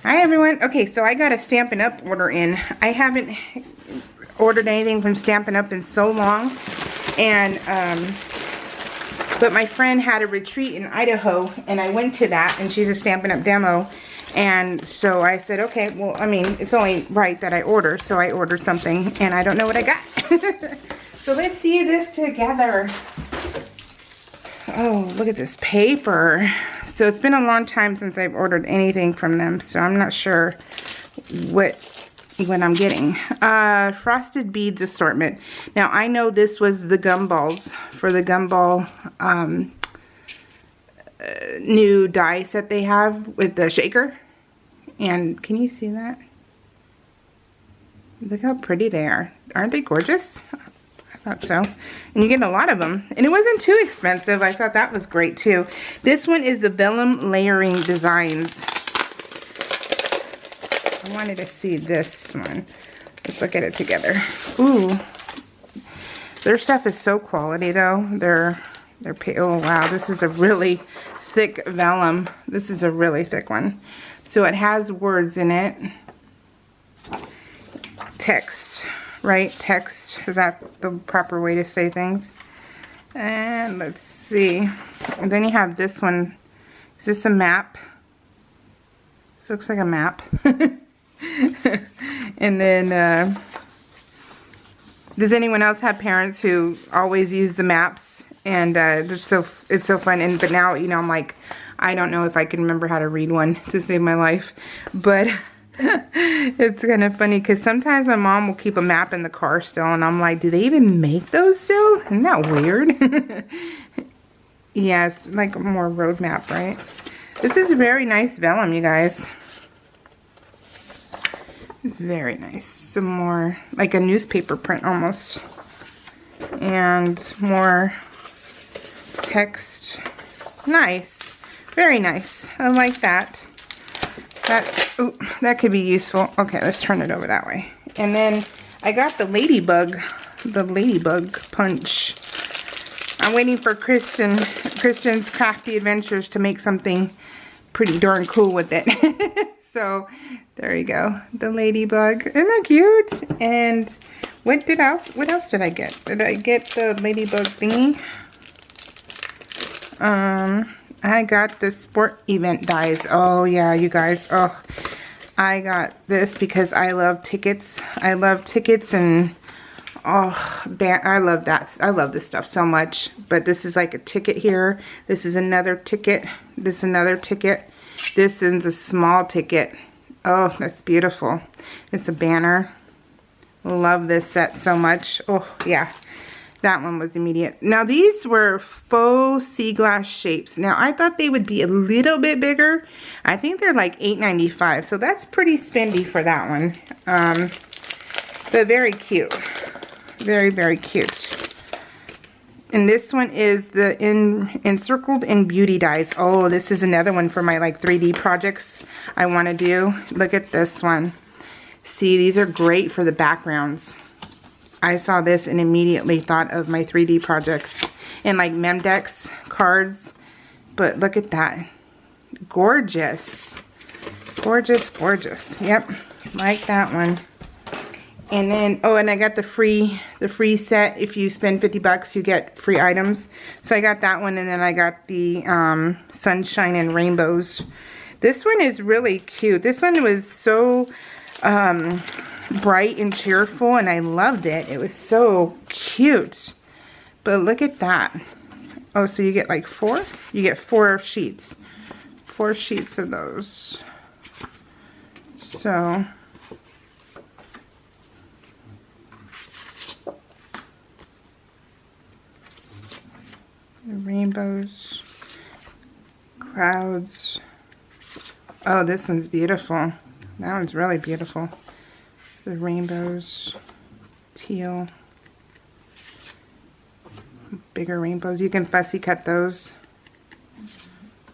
Hi everyone. Okay, so I got a Stampin' Up order in. I haven't ordered anything from Stampin' Up in so long, and but my friend had a retreat in Idaho, and I went to that, and she's a Stampin' Up demo, and so I said, okay, well, I mean, it's only right that I order, so I ordered something, and I don't know what I got. So let's see this together. Oh, look at this paper. So it's been a long time since I've ordered anything from them, so I'm not sure what I'm getting. Frosted beads assortment. Now I know this was the gumballs for the gumball new die set they have with the shaker. And can you see that? Look how pretty they are. Aren't they gorgeous? I thought so. And you get a lot of them. And it wasn't too expensive. I thought that was great too. This one is the Vellum layering designs. I wanted to see this one. Let's look at it together. Ooh. Their stuff is so quality though. They're oh wow, this is a really thick vellum. This is a really thick one. So it has words in it. Text. Right? Text. Is that the proper way to say things? And let's see. And then you have this one. Is this a map? This looks like a map. And then, does anyone else have parents who always use the maps? And it's so fun. And but now, you know, I'm like, I don't know if I can remember how to read one to save my life. But it's kind of funny because sometimes my mom will keep a map in the car still, and I'm like, do they even make those still? Isn't that weird? Yes, like a more road map, right? This is a very nice vellum, you guys. Very nice. Some more, like a newspaper print almost. And more text. Nice. Very nice. I like that. That could be useful. Okay, let's turn it over that way. And then I got the ladybug punch. I'm waiting for Kristen's Crafty Adventures to make something pretty darn cool with it. So there you go, the ladybug. Isn't that cute? And what else did I get? Did I get the ladybug thingy? I got the sport event dies. Oh yeah, you guys. Oh, I got this because I love tickets. I love tickets, and oh, I love that. I love this stuff so much. But this is like a ticket here. This is another ticket. This is another ticket. This is a small ticket. Oh, that's beautiful. It's a banner. Love this set so much. Oh yeah. That one was immediate. Now these were faux sea glass shapes. Now I thought they would be a little bit bigger. I think they're like $8.95, so that's pretty spendy for that one. But very cute. Very, very cute. And this one is the encircled in beauty dies. Oh, this is another one for my like 3D projects I want to do. Look at this one. See, these are great for the backgrounds. I saw this and immediately thought of my 3D projects and like Memdex cards. But look at that. Gorgeous. Gorgeous, gorgeous. Yep. Like that one. And then, oh, and I got the free set. If you spend 50 bucks, you get free items. So I got that one, and then I got the Sunshine and Rainbows. This one is really cute. This one was so bright and cheerful, and I loved it. It was so cute. But look at that. Oh, so you get like four? You get 4 sheets. 4 sheets of those. So the rainbows, clouds. Oh, this one's beautiful. That one's really beautiful. The rainbows, teal, bigger rainbows. You can fussy cut those.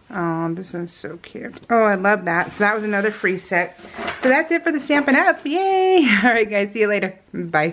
Oh, this one's so cute. Oh, I love that. So that was another free set. So that's it for the Stampin' Up. Yay! All right, guys. See you later. Bye.